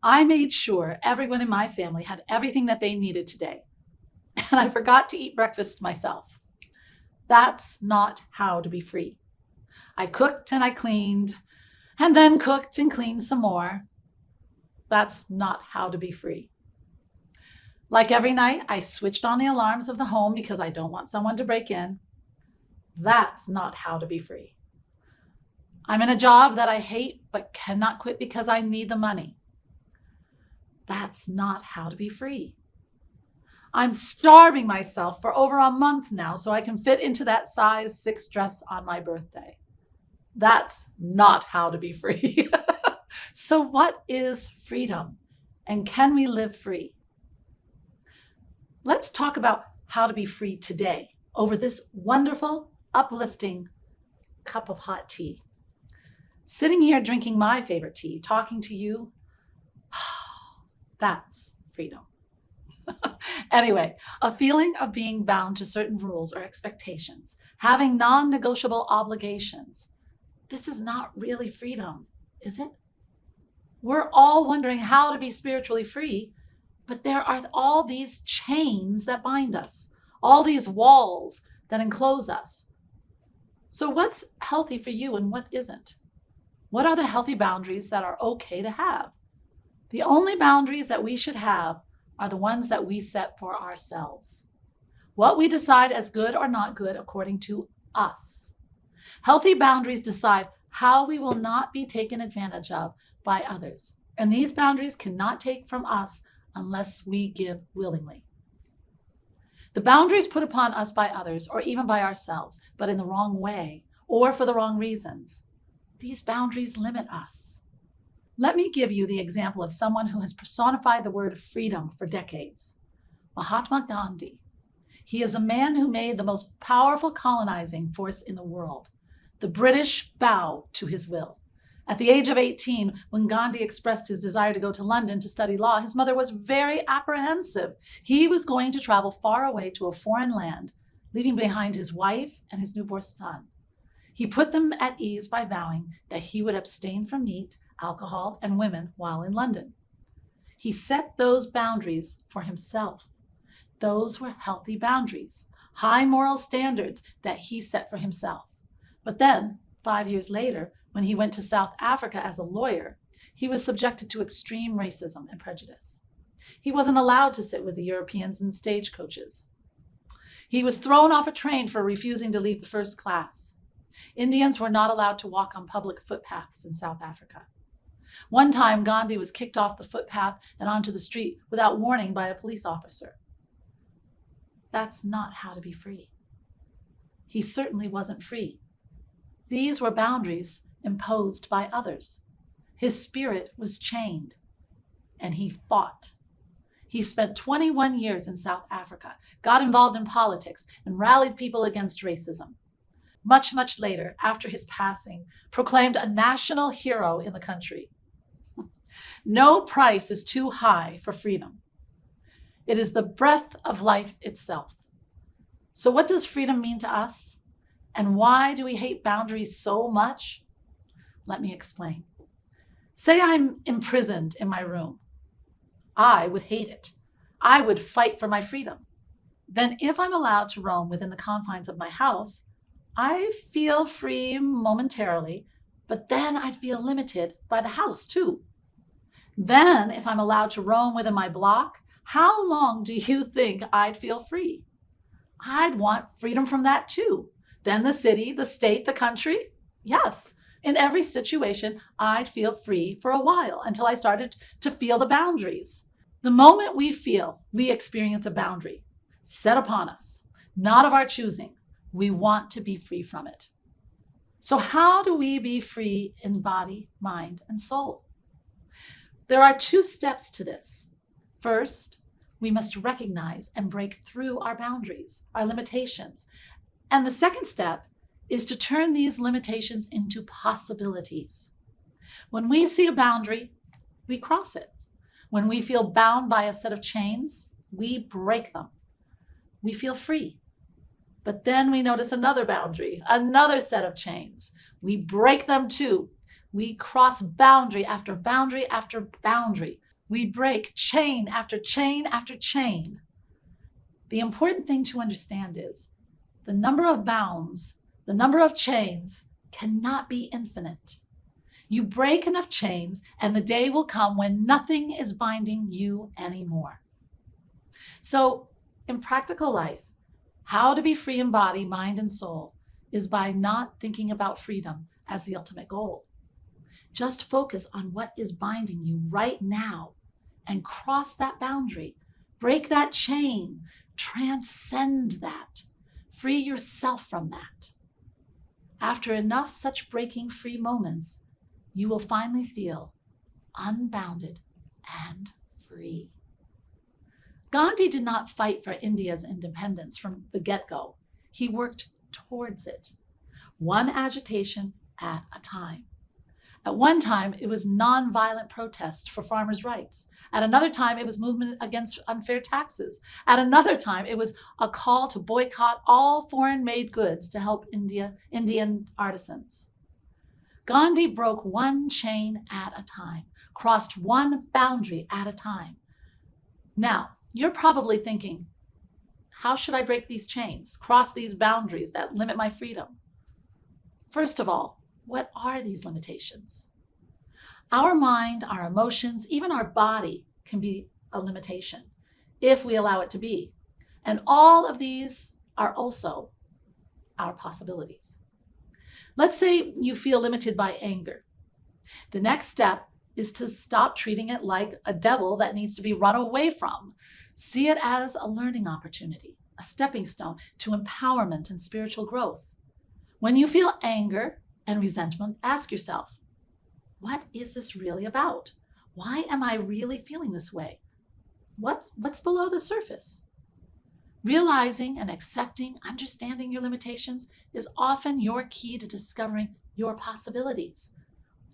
I made sure everyone in my family had everything that they needed today, and I forgot to eat breakfast myself. That's not how to be free. I cooked and I cleaned, and then cooked and cleaned some more. That's not how to be free. Like every night, I switched on the alarms of the home because I don't want someone to break in. That's not how to be free. I'm in a job that I hate but cannot quit because I need the money. That's not how to be free. I'm starving myself for over a month now so I can fit into that size 6 dress on my birthday. That's not how to be free. So what is freedom? And can we live free? Let's talk about how to be free today over this wonderful, uplifting cup of hot tea. Sitting here drinking my favorite tea, talking to you, that's freedom. Anyway, a feeling of being bound to certain rules or expectations, having non-negotiable obligations. This is not really freedom, is it? We're all wondering how to be spiritually free, but there are all these chains that bind us, all these walls that enclose us. So what's healthy for you and what isn't? What are the healthy boundaries that are okay to have? The only boundaries that we should have are the ones that we set for ourselves. What we decide as good or not good according to us. Healthy boundaries decide how we will not be taken advantage of by others. And these boundaries cannot take from us unless we give willingly. The boundaries put upon us by others or even by ourselves, but in the wrong way or for the wrong reasons, these boundaries limit us. Let me give you the example of someone who has personified the word freedom for decades. Mahatma Gandhi. He is a man who made the most powerful colonizing force in the world. The British bowed to his will. At the age of 18, when Gandhi expressed his desire to go to London to study law, his mother was very apprehensive. He was going to travel far away to a foreign land, leaving behind his wife and his newborn son. He put them at ease by vowing that he would abstain from meat, alcohol, and women while in London. He set those boundaries for himself. Those were healthy boundaries, high moral standards that he set for himself. But then, 5 years later, when he went to South Africa as a lawyer, he was subjected to extreme racism and prejudice. He wasn't allowed to sit with the Europeans in stagecoaches. He was thrown off a train for refusing to leave the first class. Indians were not allowed to walk on public footpaths in South Africa. One time, Gandhi was kicked off the footpath and onto the street without warning by a police officer. That's not how to be free. He certainly wasn't free. These were boundaries imposed by others. His spirit was chained, and he fought. He spent 21 years in South Africa, got involved in politics, and rallied people against racism. Much later, after his passing, proclaimed a national hero in the country. No price is too high for freedom. It is the breath of life itself. So what does freedom mean to us? And why do we hate boundaries so much? Let me explain. Say I'm imprisoned in my room. I would hate it. I would fight for my freedom. Then if I'm allowed to roam within the confines of my house, I feel free momentarily, but then I'd feel limited by the house too. Then if I'm allowed to roam within my block, how long do you think I'd feel free? I'd want freedom from that too. Then the city, the state, the country. Yes, in every situation, I'd feel free for a while until I started to feel the boundaries. The moment we feel we experience a boundary set upon us, not of our choosing, we want to be free from it. So how do we be free in body, mind, and soul? There are 2 steps to this. First, we must recognize and break through our boundaries, our limitations. And the second step is to turn these limitations into possibilities. When we see a boundary, we cross it. When we feel bound by a set of chains, we break them. We feel free. But then we notice another boundary, another set of chains. We break them too. We cross boundary after boundary after boundary. We break chain after chain after chain. The important thing to understand is the number of bounds, the number of chains cannot be infinite. You break enough chains and the day will come when nothing is binding you anymore. So in practical life, how to be free in body, mind, and soul is by not thinking about freedom as the ultimate goal. Just focus on what is binding you right now and cross that boundary. Break that chain. Transcend that. Free yourself from that. After enough such breaking free moments, you will finally feel unbounded and free. Gandhi did not fight for India's independence from the get-go. He worked towards it, one agitation at a time. At one time, it was nonviolent protests for farmers' rights. At another time, it was movement against unfair taxes. At another time, it was a call to boycott all foreign-made goods to help Indian artisans. Gandhi broke one chain at a time, crossed one boundary at a time. Now, you're probably thinking, how should I break these chains, cross these boundaries that limit my freedom? First of all, what are these limitations? Our mind, our emotions, even our body can be a limitation if we allow it to be. And all of these are also our possibilities. Let's say you feel limited by anger. The next step is to stop treating it like a devil that needs to be run away from. See it as a learning opportunity, a stepping stone to empowerment and spiritual growth. When you feel anger and resentment, ask yourself, what is this really about? Why am I really feeling this way? What's below the surface? Realizing and accepting, understanding your limitations is often your key to discovering your possibilities.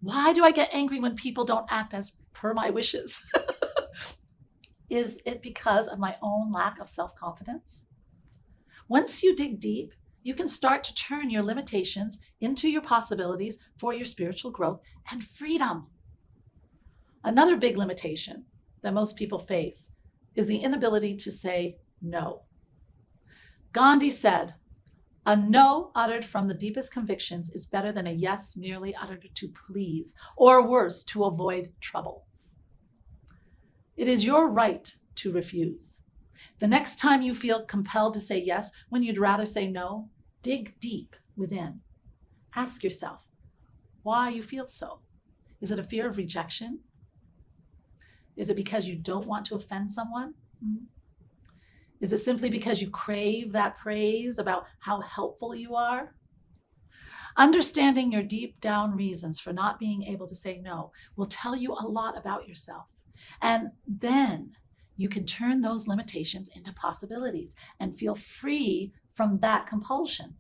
Why do I get angry when people don't act as per my wishes? Is it because of my own lack of self-confidence? Once you dig deep, you can start to turn your limitations into your possibilities for your spiritual growth and freedom. Another big limitation that most people face is the inability to say no. Gandhi said, "A no uttered from the deepest convictions is better than a yes merely uttered to please, or worse, to avoid trouble." It is your right to refuse. The next time you feel compelled to say yes when you'd rather say no, dig deep within. Ask yourself why you feel so. Is it a fear of rejection? Is it because you don't want to offend someone? Is it simply because you crave that praise about how helpful you are? Understanding your deep down reasons for not being able to say no will tell you a lot about yourself. And then you can turn those limitations into possibilities and feel free from that compulsion.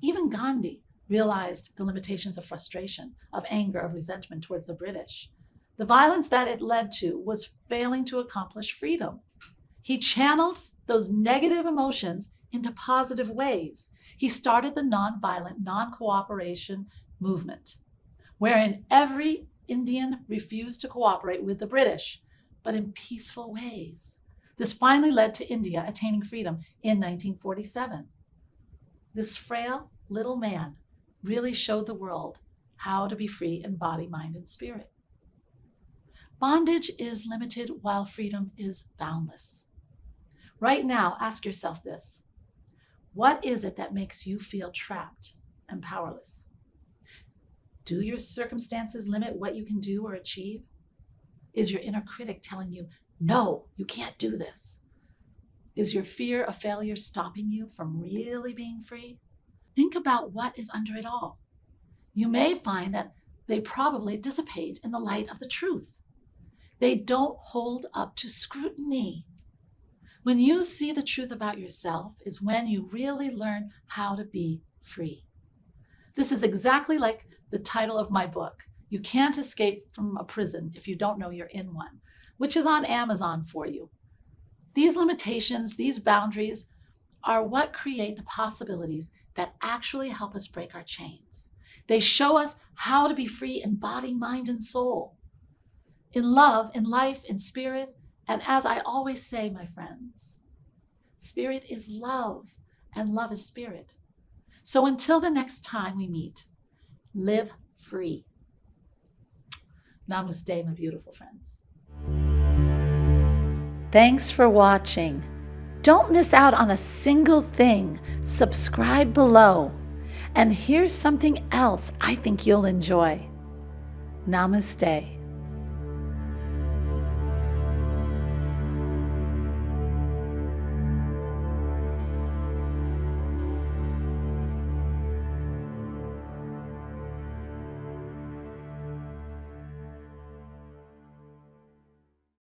Even Gandhi realized the limitations of frustration, of anger, of resentment towards the British. The violence that it led to was failing to accomplish freedom. He channeled those negative emotions into positive ways. He started the nonviolent, non-cooperation movement, wherein every Indian refused to cooperate with the British, but in peaceful ways. This finally led to India attaining freedom in 1947. This frail little man really showed the world how to be free in body, mind, and spirit. Bondage is limited while freedom is boundless. Right now, ask yourself this. What is it that makes you feel trapped and powerless? Do your circumstances limit what you can do or achieve? Is your inner critic telling you, no, you can't do this? Is your fear of failure stopping you from really being free? Think about what is under it all. You may find that they probably dissipate in the light of the truth. They don't hold up to scrutiny. When you see the truth about yourself is when you really learn how to be free. This is exactly like the title of my book, You Can't Escape from a Prison If You Don't Know You're in One, which is on Amazon for you. These limitations, these boundaries, are what create the possibilities that actually help us break our chains. They show us how to be free in body, mind, and soul, in love, in life, in spirit. And as I always say, my friends, spirit is love and love is spirit. So until the next time we meet, live free. Namaste, my beautiful friends. Thanks for watching. Don't miss out on a single thing. Subscribe below. And here's something else I think you'll enjoy. Namaste.